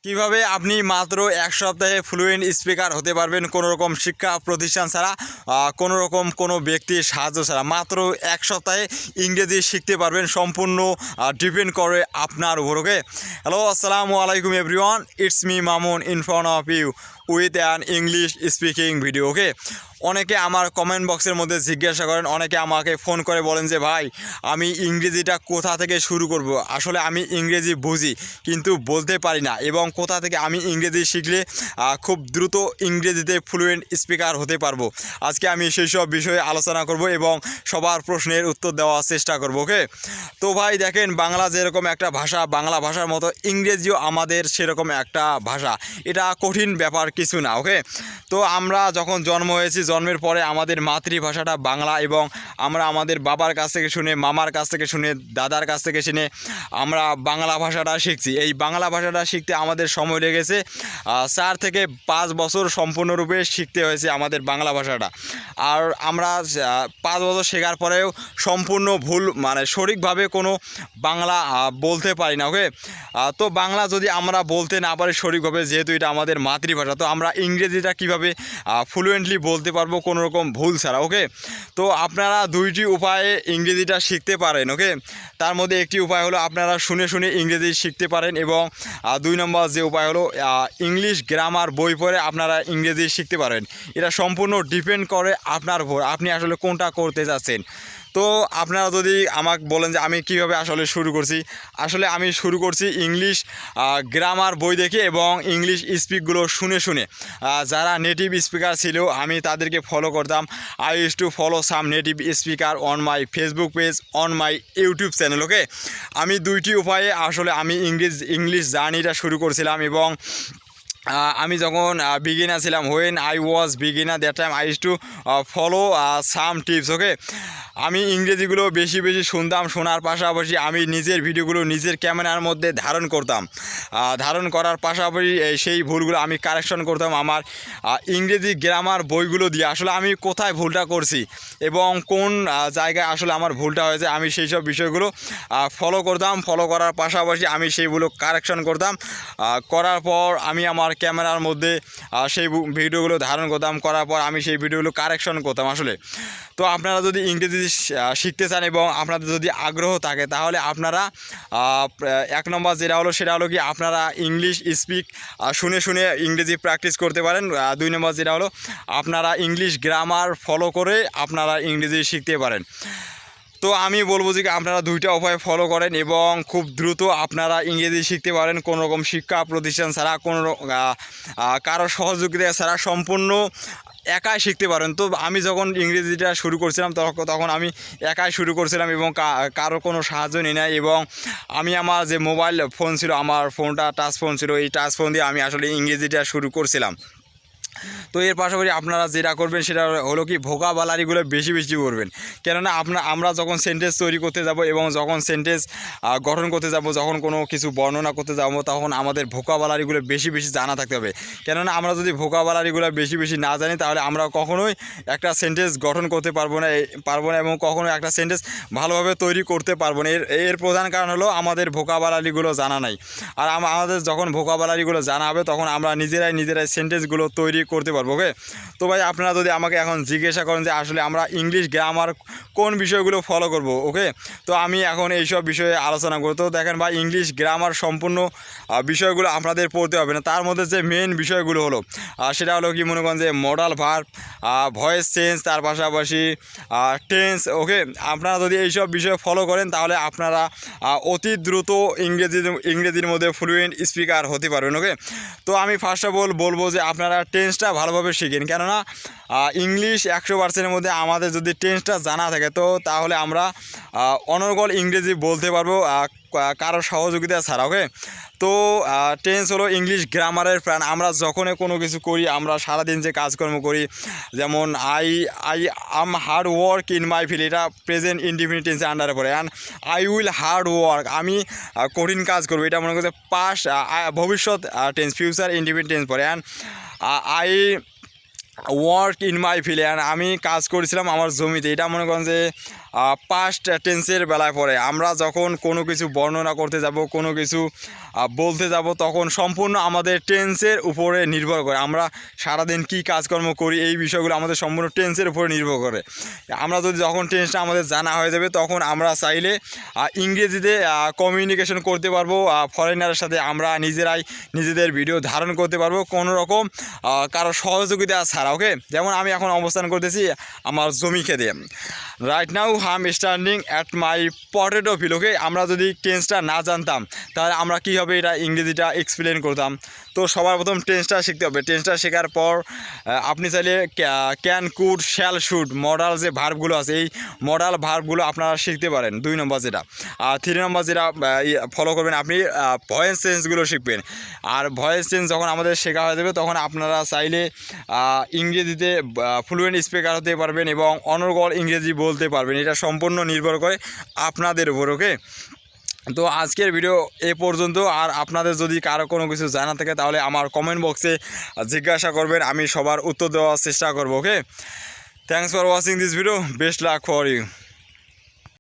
কিভাবে আপনি মাত্র এক সপ্তাহে ফ্লুয়েন্ট স্পিকার হতে পারবেন কোনো রকম শিক্ষা প্রতিষ্ঠান ছাড়া, কোনো রকম কোনো ব্যক্তির সাহায্য ছাড়া মাত্র এক সপ্তাহে ইংরেজি শিখতে পারবেন। সম্পূর্ণ ডিপেন্ড করে আপনার উপর। ওকে, হ্যালো, আসসালামু আলাইকুম everyone, it's me Mamun in front of you with an English speaking video. Okay, অনেকে আমার কমেন্ট বক্সের মধ্যে জিজ্ঞাসা করেন, অনেকে আমাকে ফোন করে বলেন যে ভাই আমি ইংরেজিটা কোথা থেকে শুরু করব। আসলে আমি ইংরেজি বুঝি কিন্তু বলতে পারি না, এবং কোথা থেকে আমি ইংরেজি শিখলে খুব দ্রুত ইংরেজিতে ফ্লুয়েন্ট স্পিকার হতে পারবো। আজকে আমি সেই সব বিষয়ে আলোচনা করব এবং সবার প্রশ্নের উত্তর দেওয়ার চেষ্টা করব। ওকে, তো ভাই দেখেন, বাংলা যেরকম একটা ভাষা, বাংলা ভাষার মতো ইংরেজিও আমাদের সেরকম একটা ভাষা। এটা কঠিন ব্যাপার কিছু না। ওকে, তো আমরা যখন জন্ম হয়েছি, জন্মের পরে আমাদের মাতৃভাষাটা বাংলা, এবং আমরা আমাদের বাবার কাছ থেকে শুনে, মামার কাছ থেকে শুনে, দাদার কাছ থেকে শুনে আমরা বাংলা ভাষাটা শিখছি। এই বাংলা ভাষাটা শিখতে আমাদের সময় লেগেছে 4 থেকে 5 বছর সম্পূর্ণরূপে শিখতে হয়েছে আমাদের বাংলা ভাষাটা। আর আমরা 5 বছর শেখার পরেও সম্পূর্ণ ভুল, মানে সঠিকভাবে কোনো বাংলা বলতে পারি না। ওকে, তো বাংলা যদি আমরা বলতে না পারি সঠিকভাবে, যেহেতু এটা আমাদের মাতৃভাষা, তো আমরা ইংরেজিটা কীভাবে ফ্লুয়েন্টলি বলতে পারবো কোনো রকম ভুল ছাড়া। ওকে, তো আপনারা দুইটি উপায়ে ইংরেজিটা শিখতে পারেন। ওকে, তার মধ্যে একটি উপায় হলো আপনারা শুনে শুনে ইংরেজি শিখতে পারেন, এবং 2 নম্বর যে উপায় হলো ইংলিশ গ্রামার বই পড়ে আপনারা ইংরেজি শিখতে পারেন। এটা সম্পূর্ণ ডিপেন্ড করে আপনার উপর, আপনি আসলে কোনটা করতে যাচ্ছেন। তো আপনারা যদি আমাকে বলেন যে আমি কীভাবে আসলে শুরু করছি, আসলে আমি শুরু করছি ইংলিশ গ্রামার বই দেখে এবং ইংলিশ স্পিকগুলো শুনে শুনে। যারা নেটিভ স্পিকার ছিল আমি তাদেরকে ফলো করতাম। I use to follow some native speaker on my Facebook page, on my YouTube channel. Okay, আমি দুইটি উপায়ে আসলে আমি ইংলিশ জার্নিটা শুরু করছিলাম। এবং আমি যখন বিগিনার ছিলাম, when I was beginner, that time I use to follow some tips. Okay, আমি ইংরেজিগুলো বেশি বেশি শুনতাম, শোনার পাশাপাশি আমি নিজের ভিডিওগুলো নিজের ক্যামেরার মধ্যে ধারণ করতাম। ধারণ করার পাশাপাশি সেই ভুলগুলো আমি কারেকশন করতাম আমার ইংরেজি গ্রামার বইগুলো দিয়ে। আসলে আমি কোথায় ভুলটা করছি এবং কোন জায়গায় আসলে আমার ভুলটা হয়েছে, আমি সেই সব বিষয়গুলো ফলো করতাম। ফলো করার পাশাপাশি আমি সেইগুলো কারেকশন করতাম। করার পর আমি আমার ক্যামেরার মধ্যে সেই ভিডিওগুলো ধারণ করতাম। করার পর আমি সেই ভিডিওগুলো কারেকশন করতাম আসলে। তো আপনারা যদি ইংরেজি শিখতে চান এবং আপনাদের যদি আগ্রহ থাকে, তাহলে আপনারা 1 নম্বর যেটা হলো সেটা হলো কি আপনারা ইংলিশ স্পিক শুনে শুনে ইংরেজি প্র্যাকটিস করতে পারেন। 2 নম্বর যেটা হলো আপনারা ইংলিশ গ্রামার ফলো করে আপনারা ইংরেজি শিখতে পারেন। তো আমি বলবো যে আপনারা দুইটা উপায় ফলো করেন এবং খুব দ্রুত আপনারা ইংরেজি শিখতে পারেন কোনো রকম শিক্ষা প্রতিষ্ঠান ছাড়া, কোনো কারো সহযোগিতা ছাড়া সম্পূর্ণ একাই শিখতে পারেন। তো আমি যখন ইংরেজিটা শুরু করছিলাম তখন আমি একাই শুরু করছিলাম এবং কারো কোনো সাহায্য নিই নাই। এবং আমি আমার যে মোবাইল ফোন ছিল, আমার ফোনটা টাচ ফোন ছিল, এই টাচ ফোন দিয়ে আমি আসলে ইংরেজিটা শুরু করছিলাম। তো এর পাশাপাশি আপনারা যেটা করবেন সেটা হলো কি ভোকাবুলারিগুলো বেশি বেশি করবেন। কেননা আমরা যখন সেন্টেন্স তৈরি করতে যাব এবং যখন সেন্টেন্স গঠন করতে যাব, যখন কোনো কিছু বর্ণনা করতে যাব, তখন আমাদের ভোকাবুলারিগুলো বেশি বেশি জানা থাকতে হবে। কেননা আমরা যদি ভোকাবুলারিগুলো বেশি বেশি না জানি, তাহলে আমরা কখনোই একটা সেন্টেন্স গঠন করতে পারবো না এবং কখনোই একটা সেন্টেন্স ভালোভাবে তৈরি করতে পারবো না। এর প্রধান কারণ হলো আমাদের ভোকাবুলারিগুলো জানা নাই। আর আমাদের যখন ভোকাবুলারিগুলো জানা হবে, তখন আমরা নিজেরাই সেন্টেন্সগুলো তৈরি করতে পারবো। ওকে, তো ভাই আপনারা যদি আমাকে এখন জিজ্ঞাসা করেন যে আসলে আমরা ইংলিশ গ্রামার কোন বিষয়গুলো ফলো করব, ওকে, তো আমি এখন এইসব বিষয়ে আলোচনা করব। তো দেখেন ভাই, ইংলিশ গ্রামার সম্পূর্ণ বিষয়গুলো আপনাদের পড়তে হবে না। তার মধ্যে যে মেন বিষয়গুলো হলো সেটা হলো কি মনে করেন যে মডাল ভার্ব, ভয়েস চেঞ্জ, তার পাশাপাশি টেন্স। ওকে, আপনারা যদি এইসব বিষয় ফলো করেন, তাহলে আপনারা অতি দ্রুত ইংরেজির মধ্যে ফ্লুয়েন্ট স্পিকার হতে পারবেন। ওকে, তো আমি ফার্স্ট অফ অল বলবো যে আপনারা টেন্সটা ভালোভাবে শিখেন। কেননা ইংলিশ 100%-এর মধ্যে আমাদের যদি টেন্সটা জানা থাকে, তো তাহলে আমরা অনর্গল ইংরেজি বলতে পারবো কারো সহযোগিতা ছাড়া। ওকে, তো টেন্স হলো ইংলিশ গ্রামারের প্রাণ। আমরা যখনই কোনো কিছু করি, আমরা সারাদিন যে কাজকর্ম করি, যেমন I am hard work in my field, এটা প্রেজেন্ট ইনডিফিনিট টেন্সের আন্ডারে পড়ে। And I will hard work, আমি কঠিন কাজ করবো, এটা মনে করছে পাস্ট ভবিষ্যৎ টেন্স, ফিউচার ইনডিফিনিট টেন্স পড়ে। And I work in my field, and আমি কাজ করেছিলাম আমার জমিতে, এটা মনে করেন যে পাস্ট টেন্সের বেলায় পড়ে। আমরা যখন কোনো কিছু বর্ণনা করতে যাব, কোনো কিছু বলতে যাব, তখন সম্পূর্ণ আমাদের টেন্সের উপরে নির্ভর করে। আমরা সারাদিন কী কাজকর্ম করি এই বিষয়গুলো আমাদের সম্পূর্ণ টেন্সের উপরে নির্ভর করে। আমরা যদি যখন টেন্সটা আমাদের জানা হয়ে যাবে, তখন আমরা চাইলে ইংরেজিতে কমিউনিকেশন করতে পারবো ফরেনারের সাথে। আমরা নিজেরাই নিজেদের ভিডিও ধারণ করতে পারবো কোনো রকম কারো সহযোগিতা ছাড়া। ওকে, যেমন আমি এখন অবস্থান করতেছি আমার জমি খেতে। Right now I am standing at my potato field. Okay, আমরা যদি টেন্সটা না জানতাম তাহলে আমরা কীভাবে এটা ইংরেজিটা এক্সপ্লেন করতাম। তো সবার প্রথম টেন্সটা শিখতে হবে। টেন্সটা শেখার পর আপনি চাইলে can, could, shall, should modal যে ভার্বগুলো আছে, এই মডাল ভার্বগুলো আপনারা শিখতে পারেন। 2 নম্বর যেটা। আর 3 নম্বর যেটা ফলো করবেন, আপনি ভয়েস চেঞ্জগুলো শিখবেন। আর ভয়েস চেঞ্জ যখন আমাদের শেখা হয়ে যাবে, তখন আপনারা চাইলে ইংরেজিতে ফ্লুয়েন্ট স্পিকার হতে পারবেন এবং অনর্গল ইংরেজি বলতে পারবেন। এটা সম্পূর্ণ নির্ভর করে আপনাদের উপর। ওকে, তো আজকের ভিডিও এ পর্যন্ত। আর আপনাদের যদি কারো কোনো কিছু জানা থাকে তাহলে আমার কমেন্ট বক্সে জিজ্ঞাসা করবেন, আমি সবার উত্তর দেওয়ার চেষ্টা করব। Okay, thanks for watching this video, best luck for you.